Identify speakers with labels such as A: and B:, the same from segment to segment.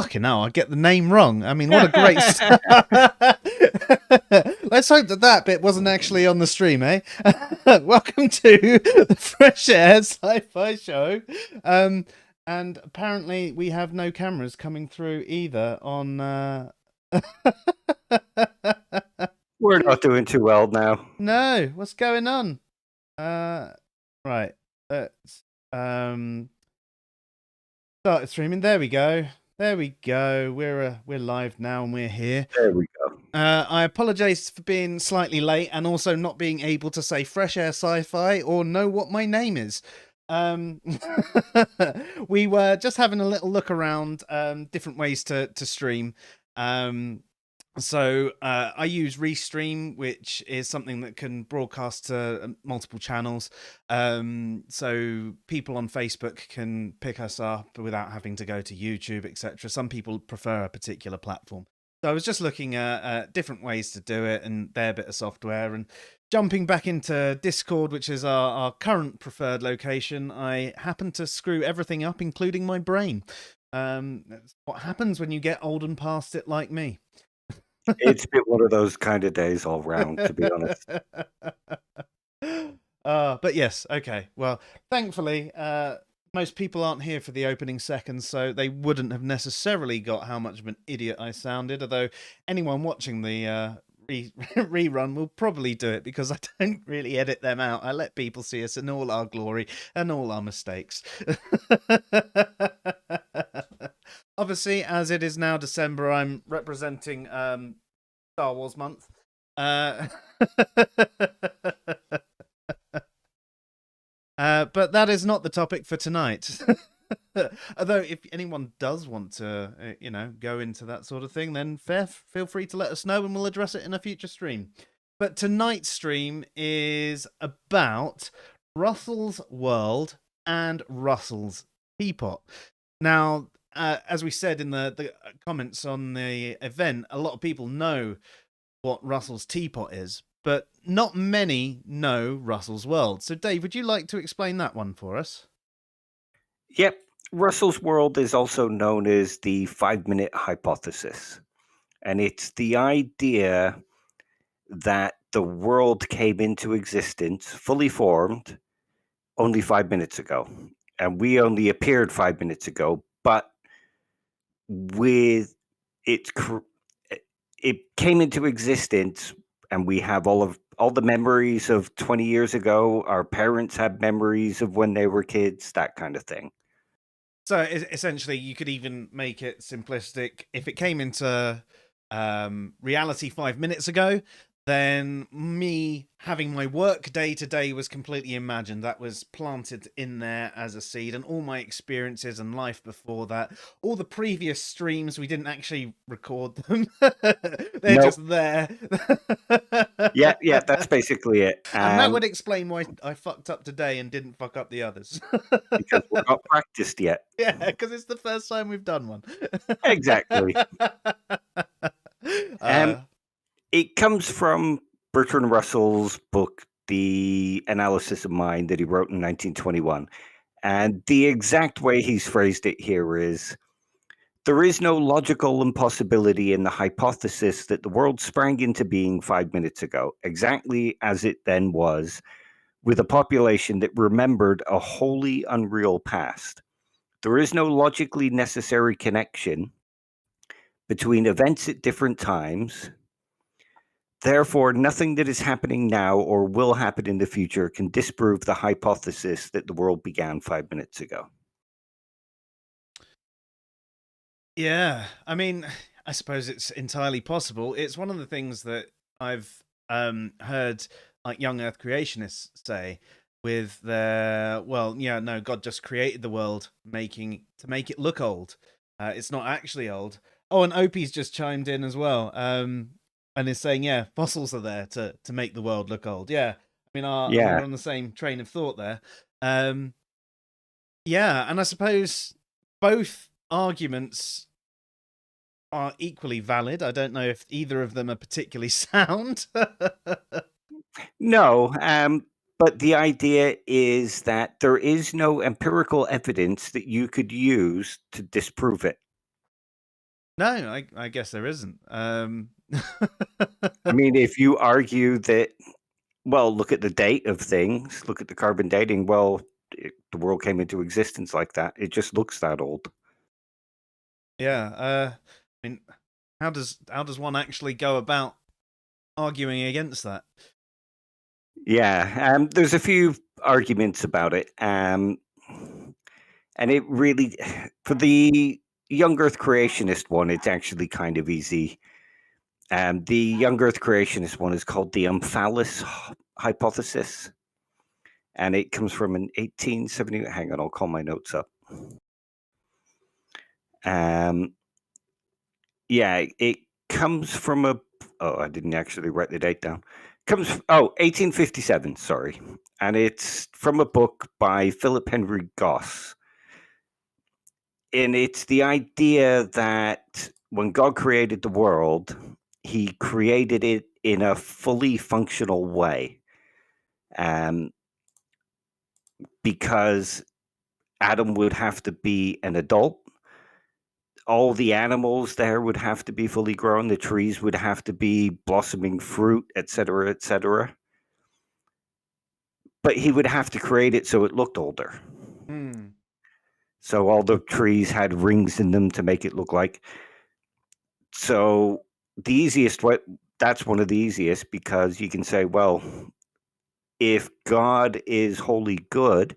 A: fucking hell, I get the name wrong. I mean, what a great Let's hope that bit wasn't actually on the stream, eh? Welcome to the Fresh Air Sci-Fi Show. And apparently we have no cameras coming through either on...
B: We're not doing too well now.
A: No, what's going on? Right, let's start streaming. There we go. We're live now and we're here.
B: There we go.
A: I apologize for being slightly late and also not being able to say Fresh Air Sci-Fi or know what my name is. We were just having a little look around different ways to stream. So I use Restream, which is something that can broadcast to multiple channels. So people on Facebook can pick us up without having to go to YouTube, etc. Some people prefer a particular platform. So I was just looking at different ways to do it and their bit of software, and jumping back into Discord, which is our current preferred location. I happened to screw everything up, including my brain. That's what happens when you get old and past it like me.
B: It's been one of those kind of days all round, to be honest.
A: But yes, okay. Well, thankfully, most people aren't here for the opening seconds, so they wouldn't have necessarily got how much of an idiot I sounded, although anyone watching the rerun will probably do it, because I don't really edit them out. I let people see us in all our glory and all our mistakes. Obviously, as it is now December, I'm representing Star Wars month. But that is not the topic for tonight. Although, if anyone does want to, go into that sort of thing, then feel free to let us know and we'll address it in a future stream. But tonight's stream is about Russell's World and Russell's Teapot. Now, as we said in the comments on the event, a lot of people know what Russell's Teapot is, but not many know Russell's World. So, Dave, would you like to explain that one for us?
B: Yep. Russell's World is also known as the 5-minute hypothesis. And it's the idea that the world came into existence fully formed only 5 minutes ago. And we only appeared 5 minutes ago, but with it came into existence, and we have all the memories of 20 years ago. Our parents had memories of when they were kids, that kind of thing.
A: So essentially, you could even make it simplistic. If it came into reality 5 minutes ago, then me having my work day to day was completely imagined. That was planted in there as a seed, and all my experiences and life before that, all the previous streams, we didn't actually record them. They're just there.
B: Yeah, that's basically it.
A: And that would explain why I fucked up today and didn't fuck up the others.
B: Because we're not practiced yet.
A: Yeah, because it's the first time we've done one.
B: Exactly. It comes from Bertrand Russell's book, The Analysis of Mind, that he wrote in 1921. And the exact way he's phrased it here is, there is no logical impossibility in the hypothesis that the world sprang into being 5 minutes ago, exactly as it then was, with a population that remembered a wholly unreal past. There is no logically necessary connection between events at different times. Therefore, nothing that is happening now or will happen in the future can disprove the hypothesis that the world began 5 minutes ago.
A: Yeah, I mean, I suppose it's entirely possible. It's one of the things that I've heard like young Earth creationists say with their, God just created the world to make it look old. It's not actually old. Oh, and Opie's just chimed in as well. And is saying, yeah, fossils are there to make the world look old. Yeah, I mean, we're on the same train of thought there. Yeah, and I suppose both arguments are equally valid. I don't know if either of them are particularly sound.
B: No, but the idea is that there is no empirical evidence that you could use to disprove it.
A: No, I guess there isn't.
B: I mean, if you argue that, well, look at the date of things, look at the carbon dating, well, the world came into existence like that. It just looks that old.
A: Yeah. I mean, how does one actually go about arguing against that?
B: Yeah, there's a few arguments about it, and it really, for the young Earth creationist one, it's actually kind of easy. The young Earth creationist one is called the Phallus Hypothesis, and it comes from an 1870. Hang on, I'll call my notes up. Yeah, it comes from a. Oh, I didn't actually write the date down. 1857. Sorry, and it's from a book by Philip Henry Goss, and it's the idea that when God created the world, He created it in a fully functional way, because Adam would have to be an adult. All the animals there would have to be fully grown. The trees would have to be blossoming fruit, etc., etc. But he would have to create it so it looked older.
A: Hmm.
B: So all the trees had rings in them to make it look like. So the easiest way, that's one of the easiest, because you can say, well, if God is wholly good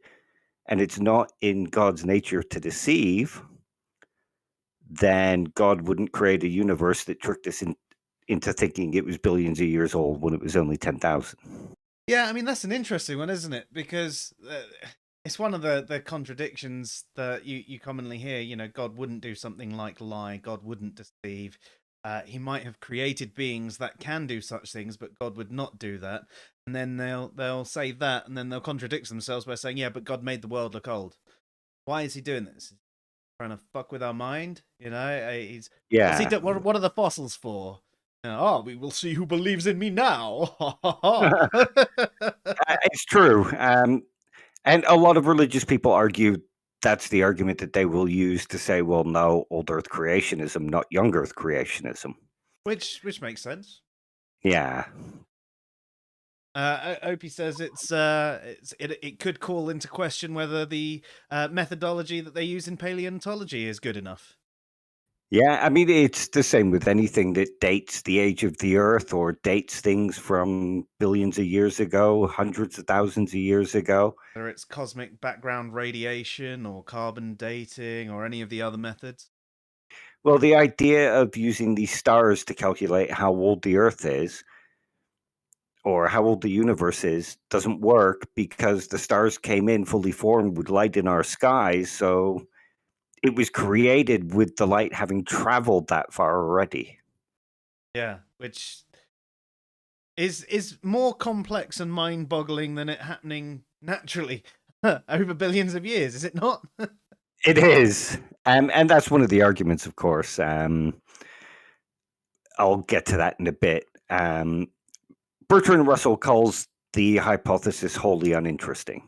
B: and it's not in God's nature to deceive, then God wouldn't create a universe that tricked us into thinking it was billions of years old when it was only 10,000.
A: Yeah, I mean that's an interesting one, isn't it? Because it's one of the contradictions that you commonly hear. You know, God wouldn't do something like lie. God wouldn't deceive. He might have created beings that can do such things, but God would not do that. And then they'll say that, and then they'll contradict themselves by saying, "Yeah, but God made the world look old. Why is He doing this? Trying to fuck with our mind? You know, what's He
B: Yeah.
A: do? What are the fossils for? We will see who believes in me now."
B: It's true. And a lot of religious people argue that's the argument that they will use to say, well, no, old Earth creationism, not young Earth creationism.
A: Which makes sense.
B: Yeah.
A: Opie says it could call into question whether the methodology that they use in paleontology is good enough.
B: Yeah, I mean, it's the same with anything that dates the age of the Earth or dates things from billions of years ago, hundreds of thousands of years ago.
A: Whether it's cosmic background radiation or carbon dating or any of the other methods.
B: Well, the idea of using these stars to calculate how old the Earth is or how old the universe is doesn't work, because the stars came in fully formed with light in our skies. So it was created with the light having traveled that far already.
A: Yeah, which is more complex and mind-boggling than it happening naturally over billions of years, is it not?
B: It is. And that's one of the arguments, of course. I'll get to that in a bit. Bertrand Russell calls the hypothesis wholly uninteresting.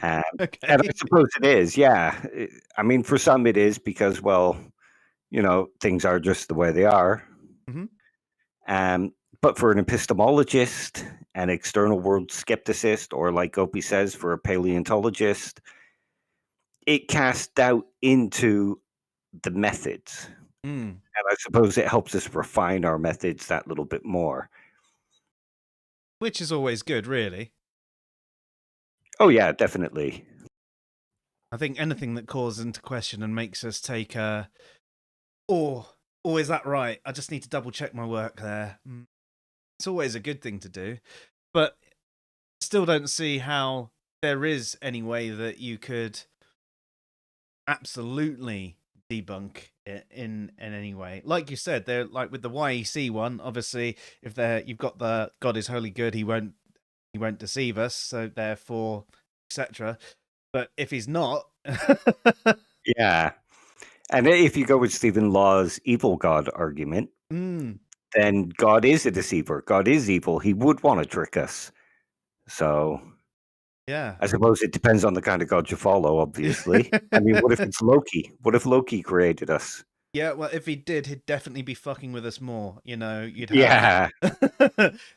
B: And I
A: Okay.
B: suppose it is, yeah. I mean, for some it is, because, well, things are just the way they are.
A: Mhm.
B: But for an epistemologist, an external world skepticist, or like Opie says, for a paleontologist, it casts doubt into the methods.
A: Mm.
B: And I suppose it helps us refine our methods that little bit more.
A: Which is always good, really.
B: Oh, yeah, definitely.
A: I think anything that calls into question and makes us take a, oh, is that right? I just need to double check my work there. It's always a good thing to do, but I still don't see how there is any way that you could absolutely debunk it in any way. Like you said, they're like with the YEC one. Obviously, if you've got the God is wholly good, he won't deceive us. So therefore, etc. But if he's not,
B: Yeah. And if you go with Stephen Law's evil God argument, then God is a deceiver. God is evil. He would want to trick us. So
A: yeah,
B: I suppose it depends on the kind of God you follow, obviously. I mean, what if it's Loki? What if Loki created us?
A: Yeah, well, if he did, he'd definitely be fucking with us more. You'd have
B: Yeah.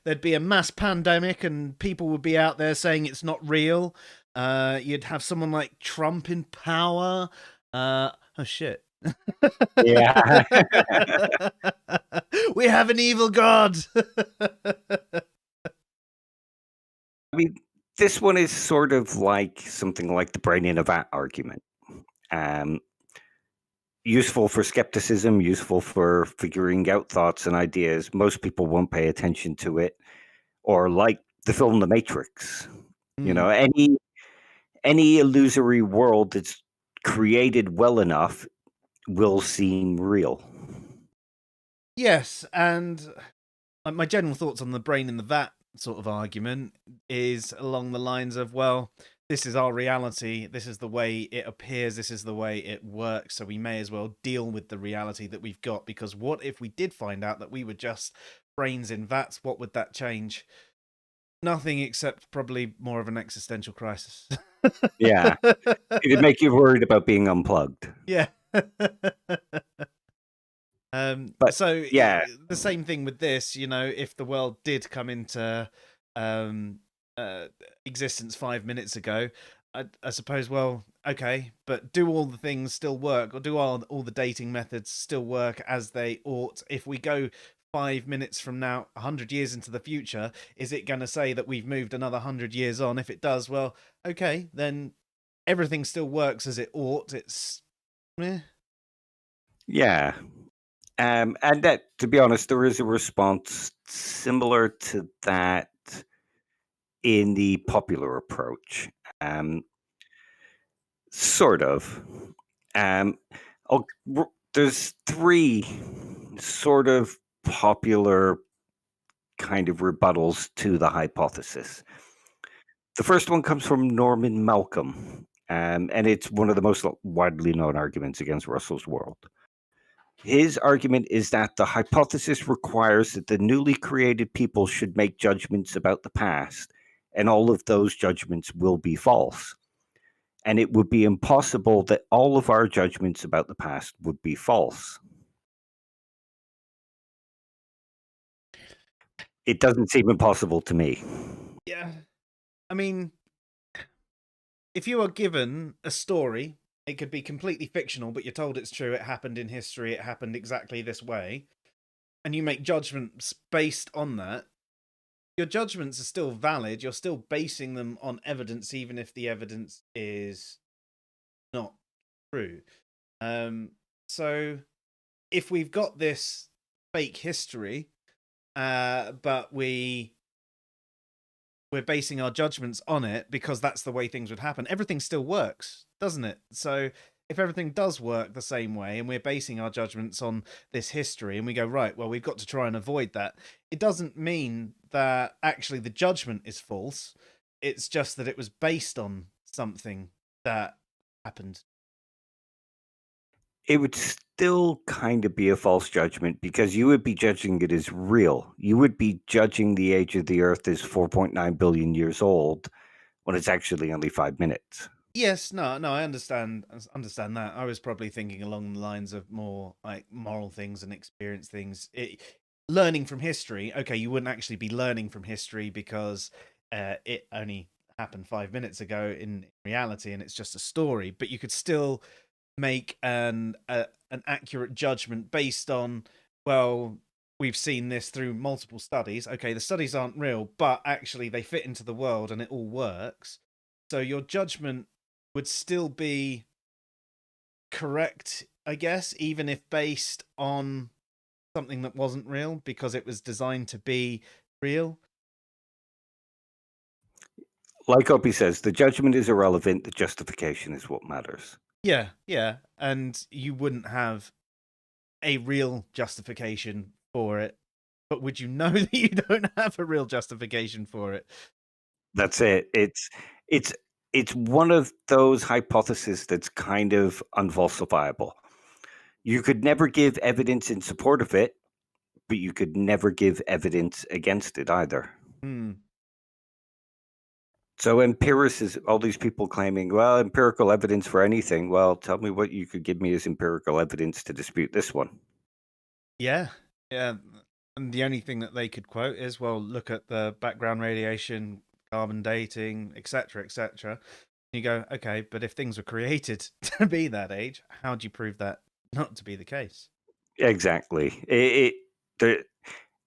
A: there'd be a mass pandemic, and people would be out there saying it's not real. You'd have someone like Trump in power. Oh shit.
B: Yeah.
A: We have an evil god.
B: I mean, this one is sort of like something like the brain in a vat argument. Um, Useful for skepticism, useful for figuring out thoughts and ideas. Most people won't pay attention to it. Or like the film The Matrix.
A: Mm.
B: Any illusory world that's created well enough will seem real.
A: Yes, and my general thoughts on the brain in the vat sort of argument is along the lines of, well, this is our reality, this is the way it appears, this is the way it works, so we may as well deal with the reality that we've got, because what if we did find out that we were just brains in vats? What would that change? Nothing, except probably more of an existential crisis.
B: Yeah. It'd make you worried about being unplugged.
A: Yeah.
B: But
A: So
B: yeah,
A: the same thing with this, if the world did come into um, existence 5 minutes ago, I suppose, well, okay, but do all the things still work, or do all the dating methods still work as they ought? If we go 5 minutes from now, 100 years into the future, is it going to say that we've moved another 100 years on? If it does, well, okay, then everything still works as it ought. It's meh.
B: yeah. And that, to be honest, there is a response similar to that in the popular approach. Um, Sort of. Um, there's three sort of popular kind of rebuttals to the hypothesis. The first one comes from Norman Malcolm, and it's one of the most widely known arguments against Russell's world. His argument is that the hypothesis requires that the newly created people should make judgments about the past, and all of those judgments will be false. And it would be impossible that all of our judgments about the past would be false. It doesn't seem impossible to me.
A: Yeah. I mean, if you are given a story, it could be completely fictional, but you're told it's true, it happened in history, it happened exactly this way, and you make judgments based on that, your judgments are still valid. You're still basing them on evidence, even if the evidence is not true. So if we've got this fake history, but we're basing our judgments on it because that's the way things would happen, everything still works, doesn't it? So if everything does work the same way and we're basing our judgments on this history and we go, right, well, we've got to try and avoid that, it doesn't mean that actually the judgment is false. It's just that it was based on something that happened.
B: It would still kind of be a false judgment because you would be judging it as real. You would be judging the age of the Earth as 4.9 billion years old when it's actually only 5 minutes.
A: Yes, no, I understand that. I was probably thinking along the lines of more like moral things and experience things. Learning from history, okay, you wouldn't actually be learning from history because it only happened 5 minutes ago in reality, and it's just a story. But you could still make an accurate judgment based on, well, we've seen this through multiple studies. Okay, the studies aren't real, but actually they fit into the world and it all works. So your judgment would still be correct, I guess, even if based on something that wasn't real, because it was designed to be real.
B: Like Opie says, the judgment is irrelevant, the justification is what matters.
A: Yeah. And you wouldn't have a real justification for it. But would you know that you don't have a real justification for it?
B: That's it. It's one of those hypotheses that's kind of unfalsifiable. You could never give evidence in support of it, but you could never give evidence against it either.
A: Hmm.
B: So empiricists, all these people claiming, well, empirical evidence for anything. Well, tell me what you could give me as empirical evidence to dispute this one.
A: Yeah, yeah. And the only thing that they could quote is, well, look at the background radiation, carbon dating, etc., etc. You go, okay, but if things were created to be that age, how do you prove that not to be the case?
B: Exactly.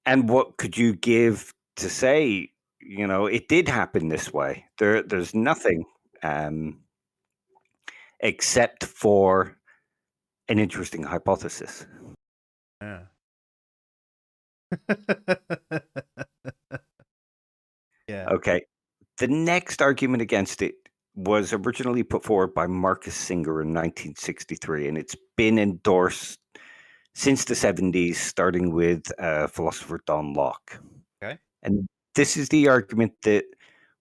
B: And what could you give to say, it did happen this way? There's nothing um, except for an interesting hypothesis.
A: Yeah. Yeah.
B: Okay. The next argument against it was originally put forward by Marcus Singer in 1963, and it's been endorsed since the 70s, starting with philosopher Don Locke.
A: Okay.
B: And this is the argument that,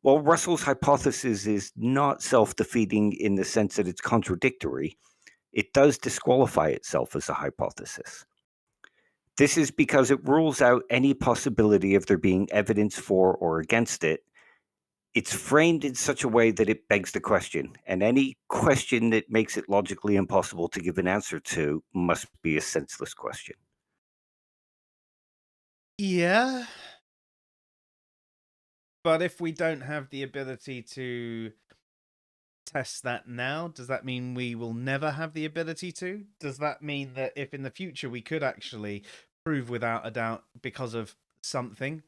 B: well, Russell's hypothesis is not self-defeating in the sense that it's contradictory. It does disqualify itself as a hypothesis. This is because it rules out any possibility of there being evidence for or against it. It's framed in such a way that it begs the question, and any question that makes it logically impossible to give an answer to must be a senseless question.
A: Yeah. But if we don't have the ability to test that now, does that mean we will never have the ability to? Does that mean that if in the future we could actually prove without a doubt because of something,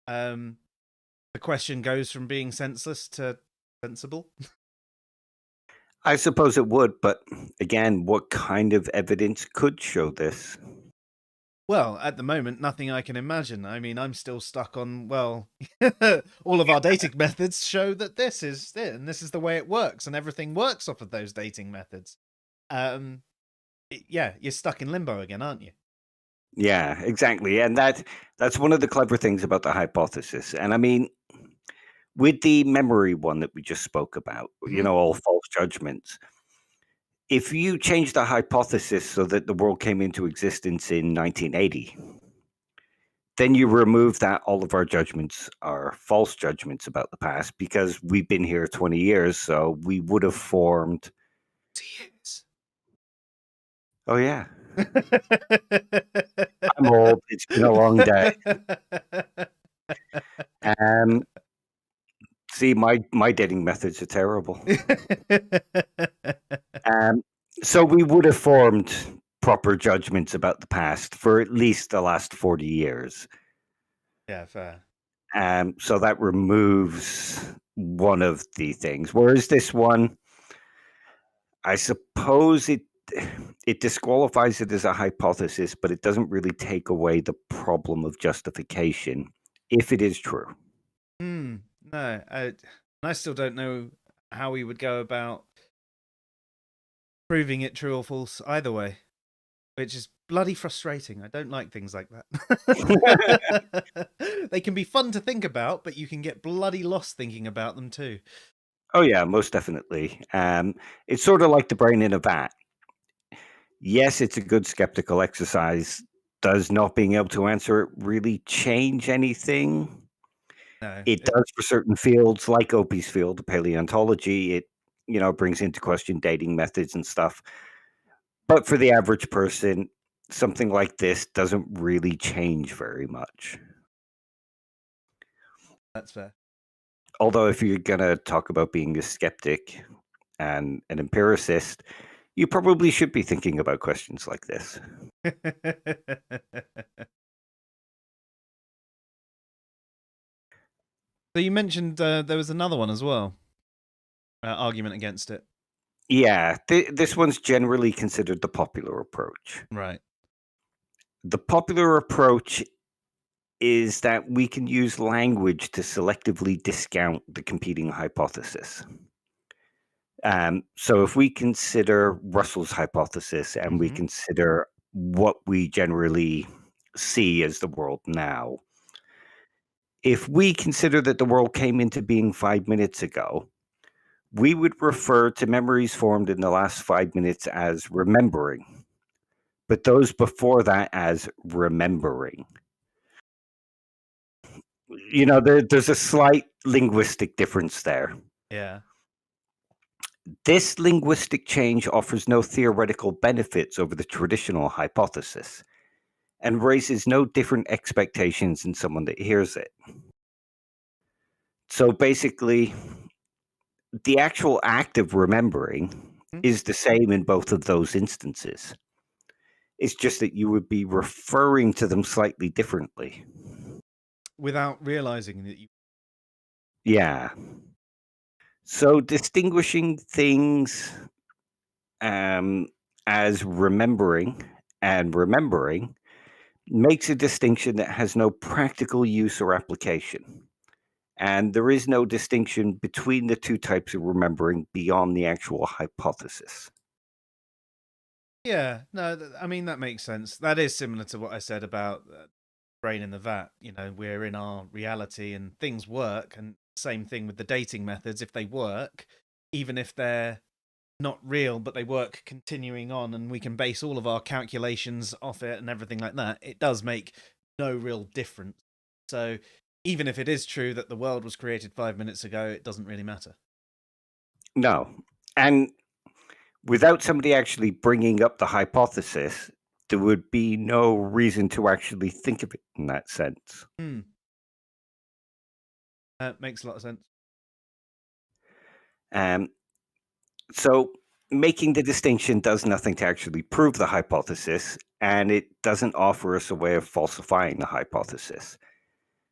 A: the question goes from being senseless to sensible?
B: I suppose it would, but again, what kind of evidence could show this?
A: Well, at the moment, nothing I can imagine. I mean, I'm still stuck on, well, all of our dating methods show that this is it, and this is the way it works, and everything works off of those dating methods. Um, yeah, you're stuck in limbo again, aren't you?
B: Yeah, exactly. And that's one of the clever things about the hypothesis. And I mean, with the memory one that we just spoke about,
A: Mhm.
B: all false judgments. If you change the hypothesis so that the world came into existence in 1980, then you remove that all of our judgments are false judgments about the past because we've been here 20 years. So we would have formed.
A: Yes.
B: Oh, yeah. I'm old. It's been a long day. Um, See, my dating methods are terrible. Um, so we would have formed proper judgments about the past for at least the last 40 years.
A: Yeah, fair.
B: So that removes one of the things. Whereas this one, I suppose it disqualifies it as a hypothesis, but it doesn't really take away the problem of justification if it is true.
A: No, I still don't know how we would go about proving it true or false either way, which is bloody frustrating. I don't like things like that. They can be fun to think about, but you can get bloody lost thinking about them too.
B: Oh yeah, most definitely. It's sort of like the brain in a vat. Yes, it's a good skeptical exercise. Does not being able to answer it really change anything?
A: No,
B: It does for certain fields, like Opie's field, paleontology. It brings into question dating methods and stuff. But for the average person, something like this doesn't really change very much.
A: that's fair.
B: Although, if you're gonna talk about being a skeptic and an empiricist, you probably should be thinking about questions like this.
A: So you mentioned there was another one as well. Argument against it.
B: Yeah, this one's generally considered the popular approach.
A: Right.
B: The popular approach is that we can use language to selectively discount the competing hypothesis. So if we consider Russell's hypothesis and we
A: Hmm.
B: consider what we generally see as the world now, if we consider that the world came into being 5 minutes ago, we would refer to memories formed in the last 5 minutes as remembering, but those before that as remembering. there's a slight linguistic difference there.
A: Yeah.
B: This linguistic change offers no theoretical benefits over the traditional hypothesis and raises no different expectations in someone that hears it. So basically, the actual act of remembering
A: Hmm?
B: is the same in both of those instances. It's just that you would be referring to them slightly differently.
A: Without realizing that you.
B: Yeah. So distinguishing things as remembering and remembering makes a distinction that has no practical use or application. And there is no distinction between the two types of remembering beyond the actual hypothesis.
A: Yeah, no, I mean, that makes sense. That is similar to what I said about brain in the vat. We're in our reality and things work, and same thing with the dating methods. If they work, even if they're not real, but they work continuing on, and we can base all of our calculations off it and everything like that, it does make no real difference. So even if it is true that the world was created 5 minutes ago, it doesn't really matter.
B: No. And without somebody actually bringing up the hypothesis, there would be no reason to actually think of it in that sense.
A: Makes a lot of sense.
B: So making the distinction does nothing to actually prove the hypothesis, and it doesn't offer us a way of falsifying the hypothesis.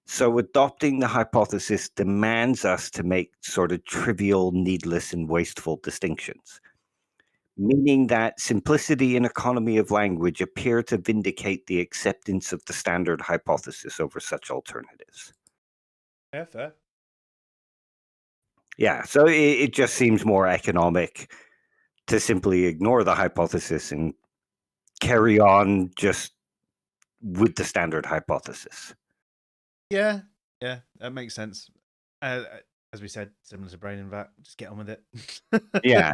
B: So adopting the hypothesis demands us to make sort of trivial, needless, and wasteful distinctions, meaning that simplicity and economy of language appear to vindicate the acceptance of the standard hypothesis over such alternatives.
A: Yeah, fair.
B: Yeah, so it just seems more economic to simply ignore the hypothesis and carry on just with the standard hypothesis.
A: Yeah, that makes sense. As we said, similar to brain in vat, just get on with it.
B: Yeah.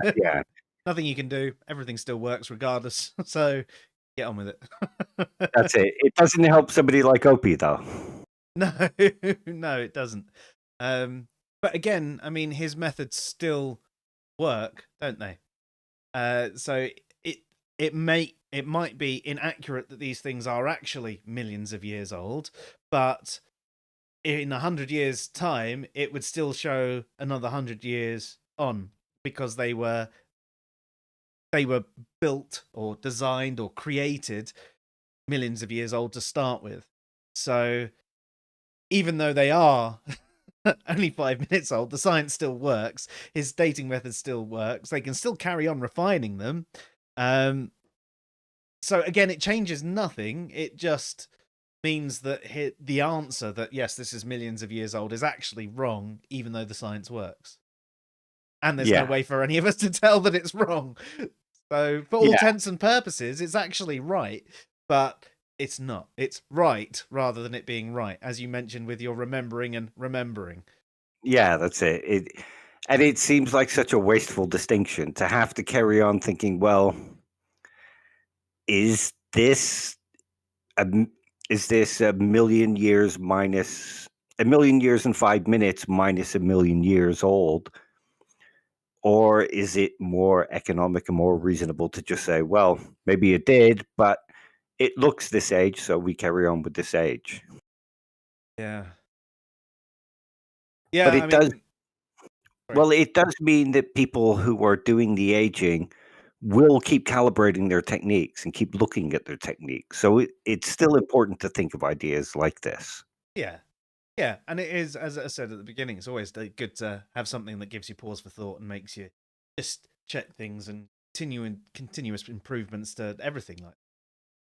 A: Nothing you can do. Everything still works regardless. So get on with it.
B: That's it. It doesn't help somebody like Opie, though.
A: No, no, it doesn't. But again, I mean, his methods still work, don't they? So it might be inaccurate that these things are actually millions of years old, but in 100 years' time, it would still show another 100 years on, because they were built or designed or created millions of years old to start with. So even though they are only 5 minutes old, the science still works. His dating method still works. They can still carry on refining them. So again, it changes nothing. It just means that the answer that yes, this is millions of years old is actually wrong, even though the science works. And there's no way for any of us to tell that it's wrong. So for all intents and purposes, it's actually right, but it's not. It's right rather than it being right, as you mentioned with your remembering and remembering.
B: Yeah, that's it. And it seems like such a wasteful distinction to have to carry on thinking, well, is this a million years minus a million years and 5 minutes minus a million years old? Or is it more economic and more reasonable to just say, well, maybe it did, but it looks this age, so we carry on with this age.
A: Yeah.
B: But
A: Yeah,
B: it does mean that people who are doing the aging will keep calibrating their techniques and keep looking at their techniques. So it's still important to think of ideas like this.
A: Yeah. Yeah, and it is, as I said at the beginning, it's always good to have something that gives you pause for thought and makes you just check things and continuous improvements to everything.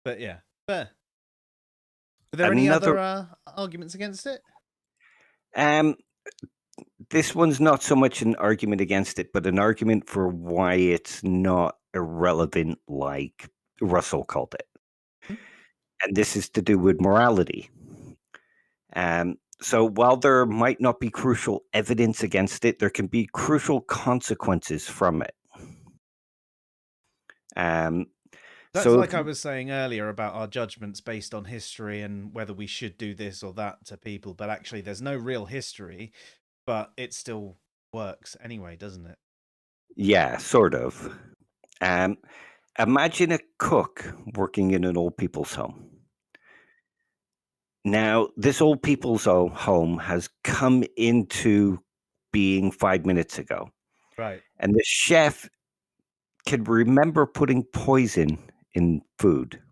A: But yeah, fair. Are there any other arguments against it?
B: This one's not so much an argument against it, but an argument for why it's not irrelevant, like Russell called it. And this is to do with morality. So while there might not be crucial evidence against it, there can be crucial consequences from it.
A: That's
B: So,
A: like I was saying earlier about our judgments based on history and whether we should do this or that to people, but actually there's no real history, but it still works anyway, doesn't it?
B: yeah, sort of. Um, Imagine a cook working in an old people's home. Now, this old people's home has come into being 5 minutes ago,
A: Right.
B: and the chef can remember putting poison in food,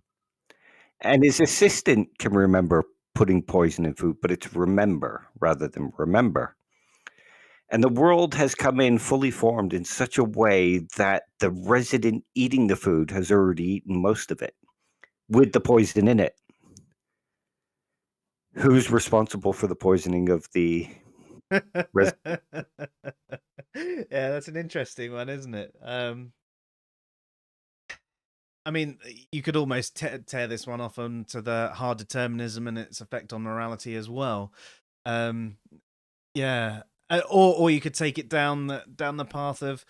B: and his assistant can remember putting poison in food, but it's remember rather than remember. And the world has come in fully formed in such a way that the resident eating the food has already eaten most of it with the poison in it. Who's responsible for the poisoning of the resident?
A: Yeah, that's an interesting one, isn't it? I mean, you could almost tear this one off onto the hard determinism and its effect on morality as well. Um, yeah, or you could take it down the path of,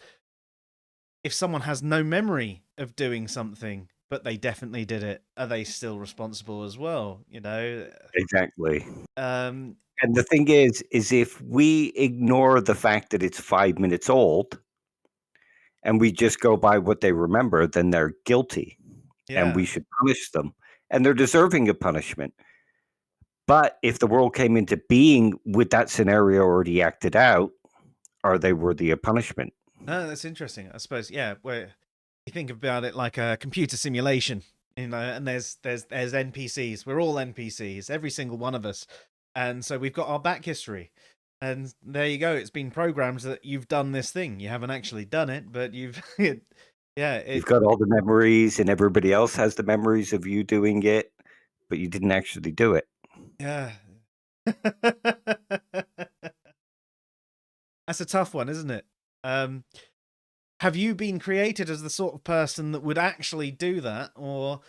A: if someone has no memory of doing something, but they definitely did it, are they still responsible as well? You know,
B: Exactly.
A: um,
B: And the thing is if we ignore the fact that it's 5 minutes old and we just go by what they remember, then they're guilty and we
A: yeah.
B: should punish them. And they're deserving of punishment. But if the world came into being with that scenario already acted out, are they worthy of punishment?
A: Oh, that's interesting. I suppose, yeah. Where you think about it like a computer simulation, you know, and there's NPCs. We're all NPCs, every single one of us, and so we've got our back history, and there you go. It's been programmed that you've done this thing. You haven't actually done it, but you've, yeah,
B: You've got all the memories and everybody else has the memories of you doing it, but you didn't actually do it.
A: yeah. That's a tough one, isn't it? Um, have you been created as the sort of person that would actually do that, or,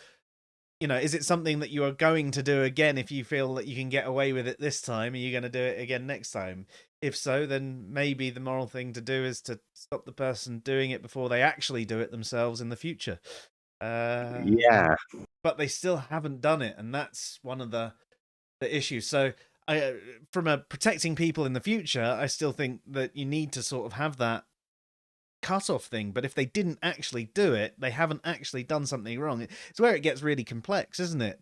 A: you know, is it something that you are going to do again if you feel that you can get away with it this time? Are you going to do it again next time? If so, then maybe the moral thing to do is to stop the person doing it before they actually do it themselves in the future.
B: Yeah.
A: But they still haven't done it, and that's one of the issues. So, from a protecting people in the future, I still think that you need to sort of have that cut-off thing. But if they didn't actually do it, they haven't actually done something wrong. It's where it gets really complex, isn't it?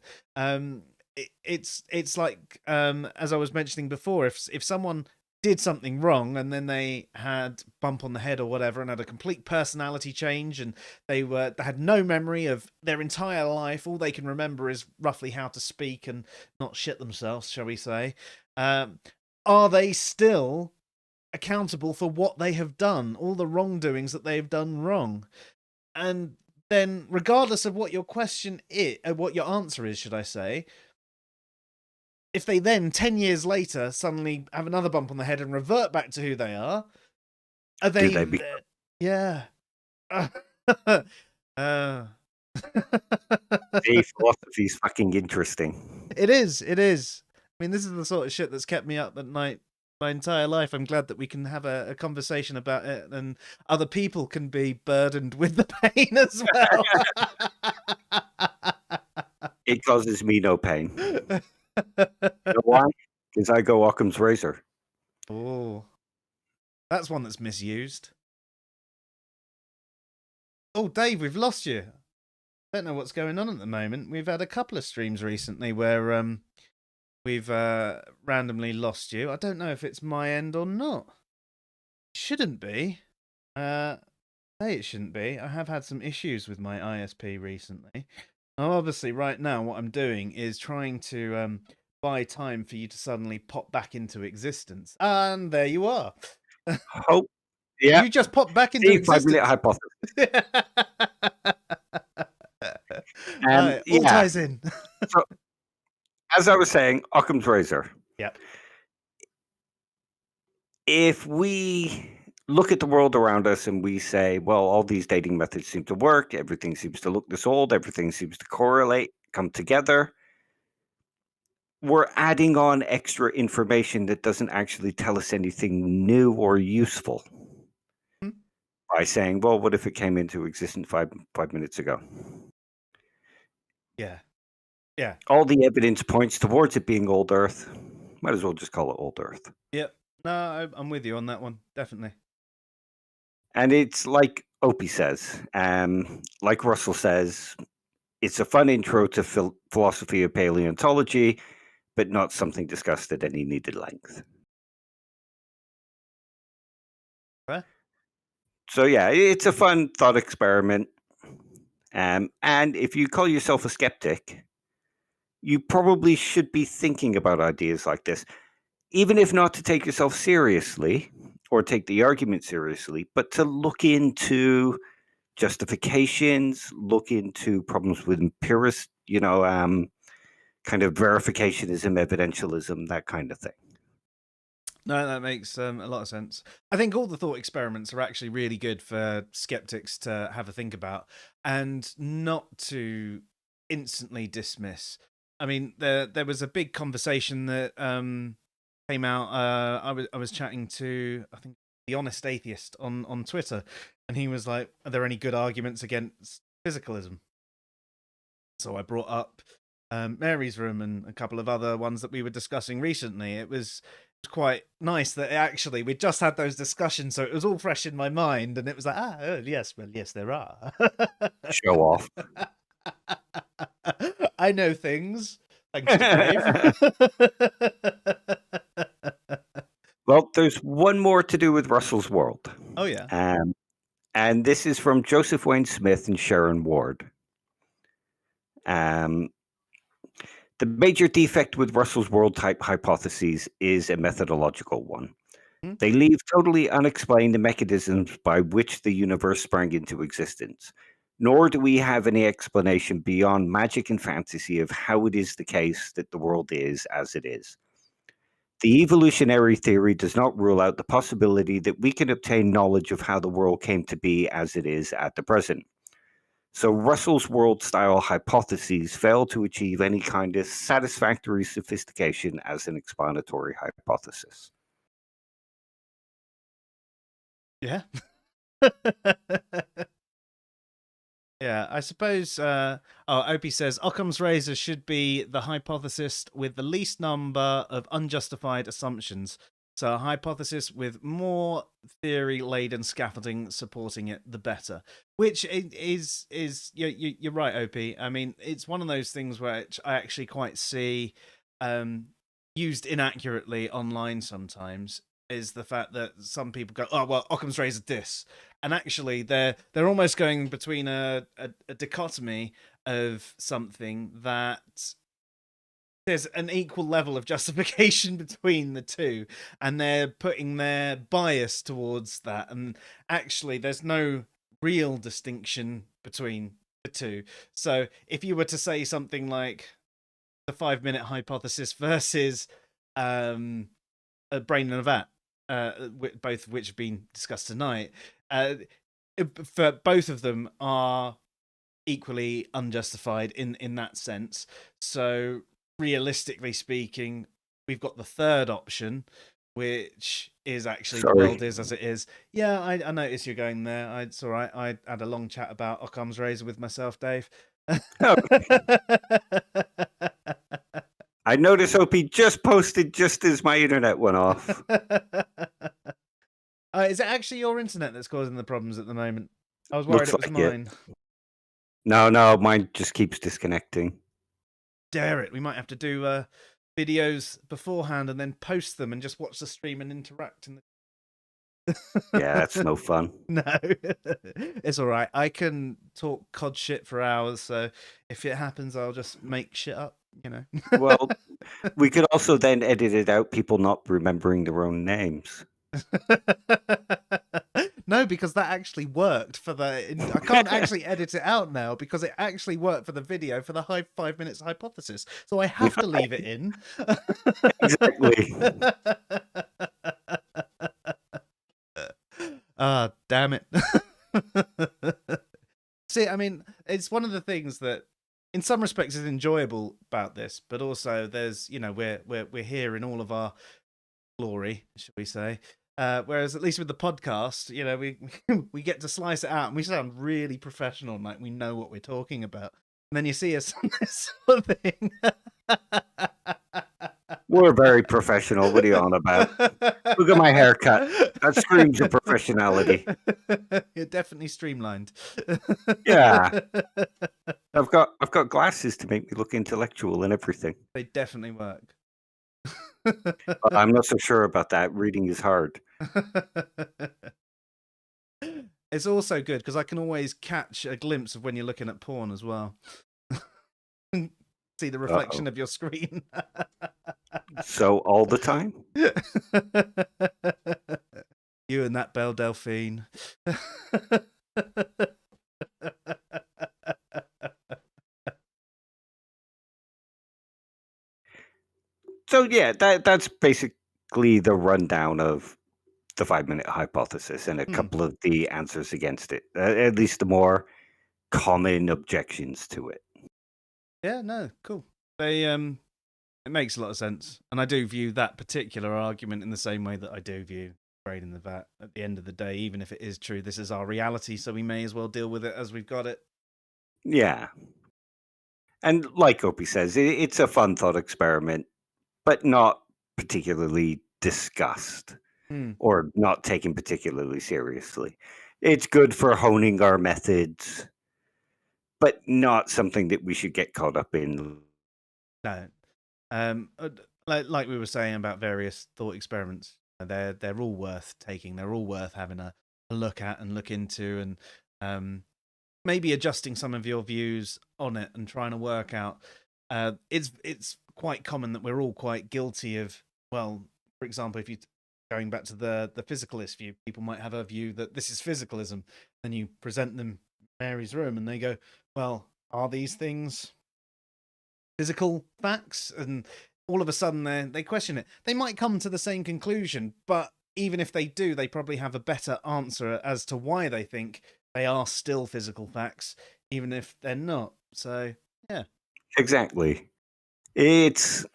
A: It's like, as I was mentioning before, if someone did something wrong and then they had bump on the head or whatever and had a complete personality change, and they had no memory of their entire life, all they can remember is roughly how to speak and not shit themselves, shall we say, are they still accountable for what they have done, all the wrongdoings that they've done wrong? And then, regardless of what your question is, what your answer is, should I say, if they then 10 years later suddenly have another bump on the head and revert back to who they are
B: Do
A: they?
B: they be
A: Yeah.
B: See, philosophy is fucking interesting.
A: It is. It is. I mean, this is the sort of shit that's kept me up at night my entire life. I'm glad that we can have a conversation about it, and other people can be burdened with the pain as well.
B: It causes me no pain. You know why? Because I go Occam's razor.
A: Oh, that's one that's misused. Oh, Dave, we've lost you. Don't know what's going on at the moment. We've had a couple of streams recently where we've randomly lost you. I don't know if it's my end or not. It shouldn't be. Say it shouldn't be. I have had some issues with my ISP recently. Now, obviously, right now, what I'm doing is trying to buy time for you to suddenly pop back into existence. And there you are.
B: Hope. Yeah.
A: You just popped back into
B: See,
A: existence.
B: 5-minute hypothesis.
A: All
B: Yeah.
A: ties in.
B: So, as I was saying, Occam's razor.
A: Yep.
B: If we look at the world around us and we say, well, all these dating methods seem to work, everything seems to look this old, everything seems to correlate, come together, we're adding on extra information that doesn't actually tell us anything new or useful
A: Hmm.
B: by saying, well, what if it came into existence five minutes ago?
A: Yeah. Yeah.
B: All the evidence points towards it being old Earth. Might as well just call it old Earth.
A: Yep. No, I'm with you on that one. Definitely.
B: And it's like Opie says, like Russell says, it's a fun intro to philosophy of paleontology, but not something discussed at any needed length.
A: Fair.
B: So yeah, it's a fun thought experiment. And if you call yourself a skeptic, you probably should be thinking about ideas like this, even if not to take yourself seriously or take the argument seriously, but to look into justifications, look into problems with empirist, kind of verificationism, evidentialism, that kind of thing.
A: No, that makes a lot of sense. I think all the thought experiments are actually really good for skeptics to have a think about and not to instantly dismiss. I mean, there was a big conversation that came out. I was chatting to, I think, the Honest Atheist on Twitter, and he was like, "Are there any good arguments against physicalism?" So I brought up Mary's Room and a couple of other ones that we were discussing recently. It was quite nice that actually we just had those discussions, so it was all fresh in my mind, and it was like, yes, well, yes, there are.
B: Show off.
A: I know things. Thanks to Dave.
B: Well, there's one more to do with Russell's world.
A: Oh yeah.
B: And this is from Joseph Wayne Smith and Sharon Ward. The major defect with Russell's world type hypotheses is a methodological one.
A: Hmm?
B: They leave totally unexplained the mechanisms by which the universe sprang into existence, nor do we have any explanation beyond magic and fantasy of how it is the case that the world is as it is. The evolutionary theory does not rule out the possibility that we can obtain knowledge of how the world came to be as it is at the present. So Russell's world-style hypotheses fail to achieve any kind of satisfactory sophistication as an explanatory hypothesis.
A: Yeah. Yeah, I suppose. Opie says Occam's razor should be the hypothesis with the least number of unjustified assumptions. So a hypothesis with more theory-laden scaffolding supporting it, the better. Which is you're right, Opie. I mean, it's one of those things which I actually quite see used inaccurately online sometimes. Is the fact that some people go, oh well, Occam's razor this, and actually they're almost going between a dichotomy of something that there's an equal level of justification between the two, and they're putting their bias towards that, and actually there's no real distinction between the two. So if you were to say something like the 5-minute hypothesis versus a brain in a vat, both of which have been discussed tonight, for both of them are equally unjustified in that sense. So realistically speaking, we've got the third option, which is actually the world is as it is. Yeah, I noticed you're going there. It's all right. I had a long chat about Occam's razor with myself, Dave.
B: I noticed Opie just posted just as my internet went off.
A: Is it actually your internet that's causing the problems at the moment? I was worried
B: Looks
A: it was
B: like
A: mine.
B: No, mine just keeps disconnecting.
A: Dare it. We might have to do videos beforehand and then post them and just watch the stream and interact.
B: Yeah, that's no fun.
A: No, it's all right. I can talk cod shit for hours, so if it happens, I'll just make shit up,
B: Well, we could also then edit it out, people not remembering their own names.
A: No, because that actually worked for I can't actually edit it out now because it actually worked for the video for the 5 minutes hypothesis. So I have to leave it in.
B: Exactly.
A: Ah, damn it. See, I mean, it's one of the things that in some respects is enjoyable about this, but also there's, we're here in all of our glory, should we say. Whereas at least with the podcast, we we get to slice it out and we sound really professional and like we know what we're talking about. then you see us on this sort of thing.
B: We're very professional. What are you on about? Look at my haircut. That screams of professionality.
A: You're definitely streamlined.
B: Yeah. I've got glasses to make me look intellectual and everything.
A: They definitely work.
B: I'm not so sure about that. Reading is hard.
A: It's also good because I can always catch a glimpse of when you're looking at porn as well. See the reflection of your screen.
B: So all the time?
A: You and that Belle Delphine.
B: So yeah, that's basically the rundown of the 5-minute hypothesis and a couple of the answers against it. At least the more common objections to it.
A: Yeah, no, cool. They it makes a lot of sense. And I do view that particular argument in the same way that I do view brain in the vat. At the end of the day, even if it is true, this is our reality, so we may as well deal with it as we've got it.
B: Yeah. And like Opie says, it's a fun thought experiment, but not particularly discussed or not taken particularly seriously. It's good for honing our methods, but not something that we should get caught up in.
A: No. Like we were saying about various thought experiments, they're all worth taking. They're all worth having a look at and look into, and maybe adjusting some of your views on it and trying to work out. It's quite common that we're all quite guilty of. Well, for example, if you going back to the physicalist view, people might have a view that this is physicalism. Then you present them Mary's room, and they go, "Well, are these things physical facts?" And all of a sudden they question it. They might come to the same conclusion, but even if they do, they probably have a better answer as to why they think they are still physical facts, even if they're not. So yeah,
B: exactly. It's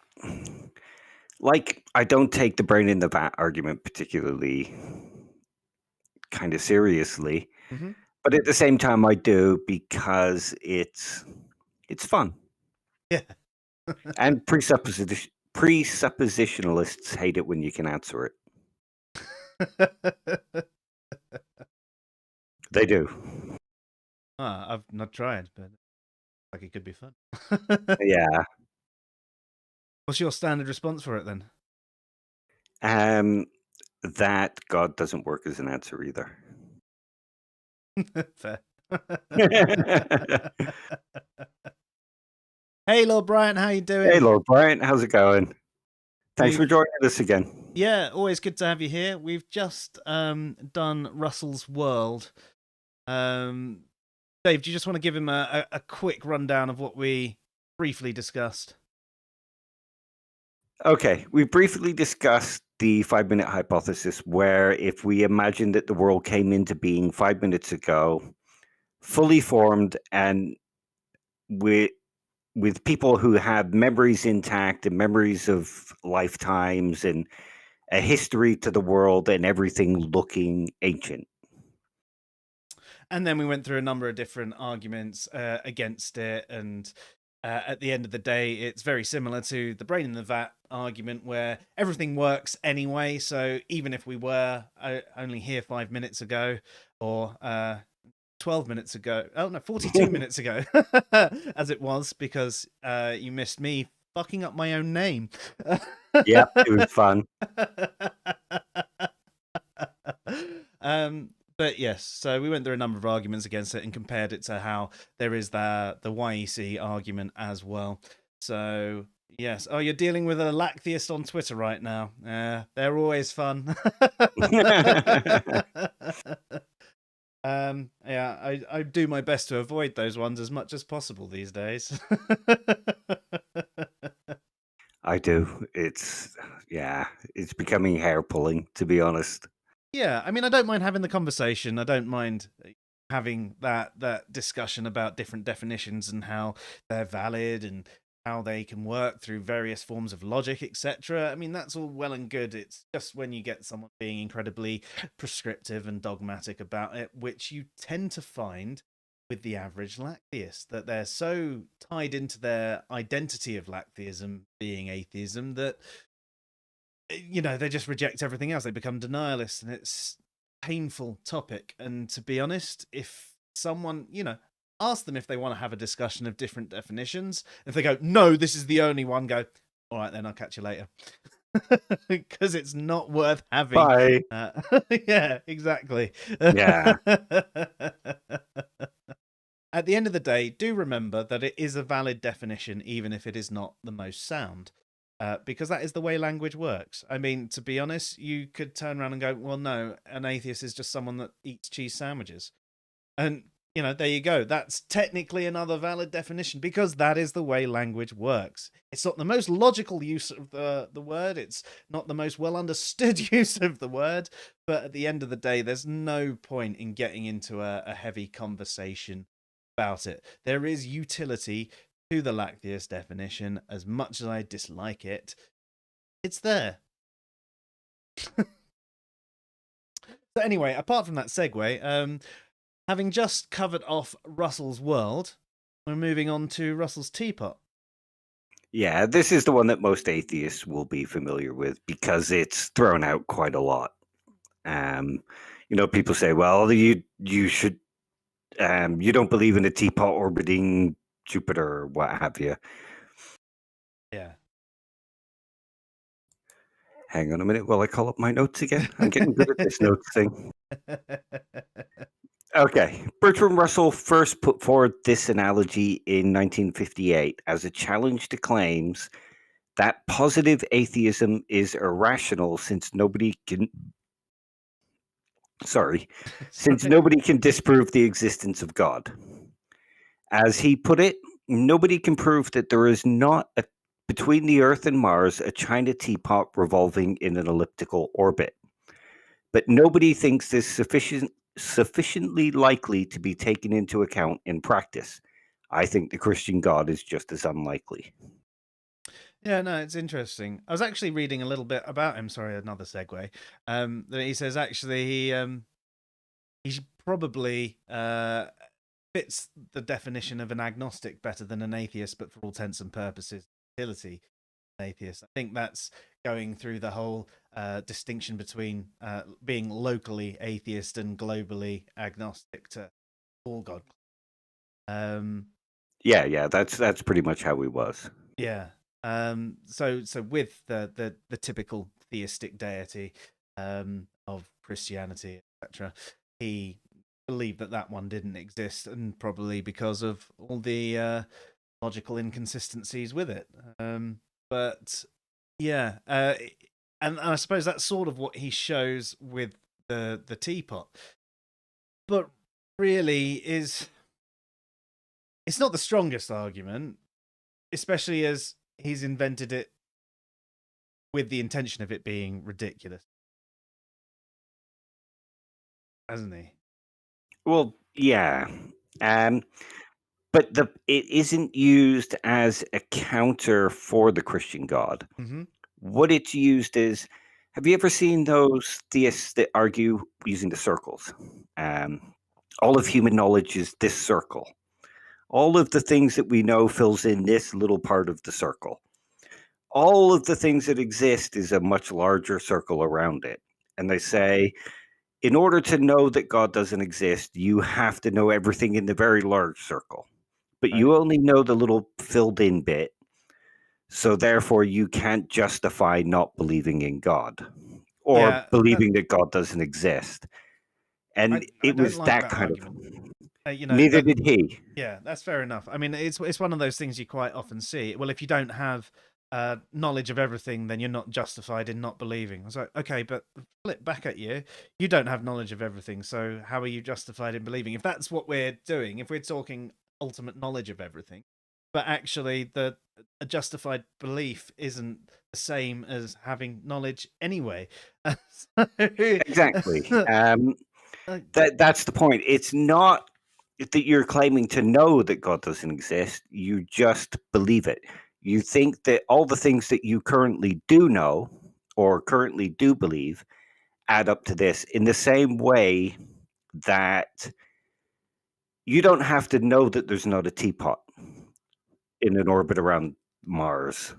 B: like I don't take the brain in the vat argument particularly kind of seriously, but at the same time I do because it's fun.
A: Yeah.
B: And presuppositionalists hate it when you can answer it. They do.
A: I've not tried, but like it could be fun.
B: Yeah.
A: What's your standard response for it then?
B: That God doesn't work as an answer either.
A: Fair. Hey, Lord Bryant, how you doing?
B: Hey, Lord Bryant, how's it going? Thanks for joining us again.
A: Yeah, always good to have you here. We've just done Russell's World. Dave, do you just want to give him a quick rundown of what we briefly discussed?
B: Okay, we briefly discussed the 5-minute hypothesis, where if we imagine that the world came into being 5 minutes ago, fully formed, and with people who have memories intact and memories of lifetimes and a history to the world and everything looking ancient.
A: And then we went through a number of different arguments against it, and at the end of the day, it's very similar to the brain in the vat argument, where everything works anyway. So even if we were only here 5 minutes ago, or 12 minutes ago, 42 minutes ago, as it was, because you missed me fucking up my own name.
B: Yep, it was fun.
A: But yes, so we went through a number of arguments against it and compared it to how there is the YEC argument as well. So yes, you're dealing with a lacktheist on Twitter right now. They're always fun. Yeah, I do my best to avoid those ones as much as possible these days.
B: I do. It's becoming hair pulling, to be honest.
A: Yeah, I mean, I don't mind having the conversation. I don't mind having that discussion about different definitions and how they're valid and how they can work through various forms of logic, etc. I mean, that's all well and good. It's just when you get someone being incredibly prescriptive and dogmatic about it, which you tend to find with the average lactheist, that they're so tied into their identity of lactheism being atheism that they just reject everything else. They become denialists, and it's a painful topic. And to be honest, if someone, ask them if they want to have a discussion of different definitions, if they go, no, this is the only one, go, all right, then I'll catch you later. Because it's not worth having.
B: Bye.
A: Yeah, exactly.
B: Yeah.
A: At the end of the day, do remember that it is a valid definition, even if it is not the most sound. Because that is the way language works. I mean, to be honest, you could turn around and go, well, no, an atheist is just someone that eats cheese sandwiches. And, there you go. That's technically another valid definition, because that is the way language works. It's not the most logical use of the word. It's not the most well understood use of the word. But at the end of the day, there's no point in getting into a heavy conversation about it. There is utility to the lactheist definition. As much as I dislike it, it's there. So anyway, apart from that segue, having just covered off Russell's world, we're moving on to Russell's Teapot.
B: Yeah, this is the one that most atheists will be familiar with because it's thrown out quite a lot. People say, well, you should, you don't believe in a teapot orbiting Jupiter or what have you.
A: Yeah.
B: Hang on a minute while I call up my notes again. I'm getting good at this notes thing. Okay. Bertrand Russell first put forward this analogy in 1958 as a challenge to claims that positive atheism is irrational since nobody can disprove the existence of God. As he put it, nobody can prove that there is not between the Earth and Mars a China teapot revolving in an elliptical orbit. But nobody thinks this sufficiently likely to be taken into account in practice. I think the Christian God is just as unlikely.
A: Yeah, no, it's interesting. I was actually reading a little bit about him. Sorry, another segue. That he says actually he probably fits the definition of an agnostic better than an atheist, but for all intents and purposes, utility atheist. I think that's going through the whole distinction between being locally atheist and globally agnostic to all God.
B: Yeah, that's pretty much how he was.
A: Yeah. So with the typical theistic deity of Christianity, etc., he believed that one didn't exist, and probably because of all the logical inconsistencies with it. But yeah, and I suppose that's sort of what he shows with the teapot. But really, it's not the strongest argument, especially as he's invented it with the intention of it being ridiculous, hasn't he?
B: Well, yeah. But it isn't used as a counter for the Christian God.
A: Mm-hmm.
B: What it's used is, have you ever seen those theists that argue using the circles? All of human knowledge is this circle. All of the things that we know fills in this little part of the circle. All of the things that exist is a much larger circle around it. And they say, in order to know that God doesn't exist, you have to know everything in the very large circle. But you only know the little filled in bit. So therefore, you can't justify not believing in God or believing that God doesn't exist. And it was
A: like
B: that kind
A: argument.
B: Neither did he.
A: Yeah, that's fair enough. I mean, it's one of those things you quite often see. Well, if you don't have knowledge of everything, then you're not justified in not believing. I was like, okay, but flip back at you. You don't have knowledge of everything, so how are you justified in believing? If that's what we're doing, if we're talking ultimate knowledge of everything, but actually a justified belief isn't the same as having knowledge anyway.
B: Exactly. That's the point. It's not that you're claiming to know that God doesn't exist. You just believe it. You think that all the things that you currently do know or currently do believe add up to this in the same way that You don't have to know that there's not a teapot in an orbit around Mars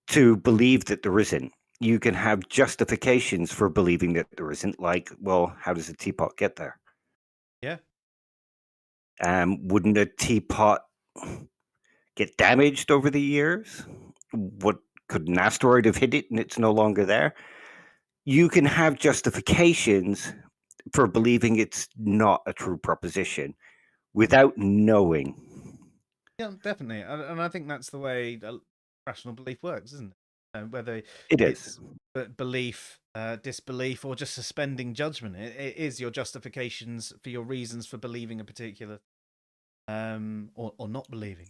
B: to believe that there isn't. You can have justifications for believing that there isn't, like, well, how does a teapot get there?
A: Yeah.
B: Wouldn't a teapot get damaged over the years? What could an asteroid have hit it and it's no longer there? You can have justifications for believing it's not a true proposition without knowing.
A: Yeah, definitely. And I think that's the way rational belief works, isn't it? Whether
B: It is.
A: it's belief, disbelief, or just suspending judgment, it is your justifications for your reasons for believing a particular, or not believing.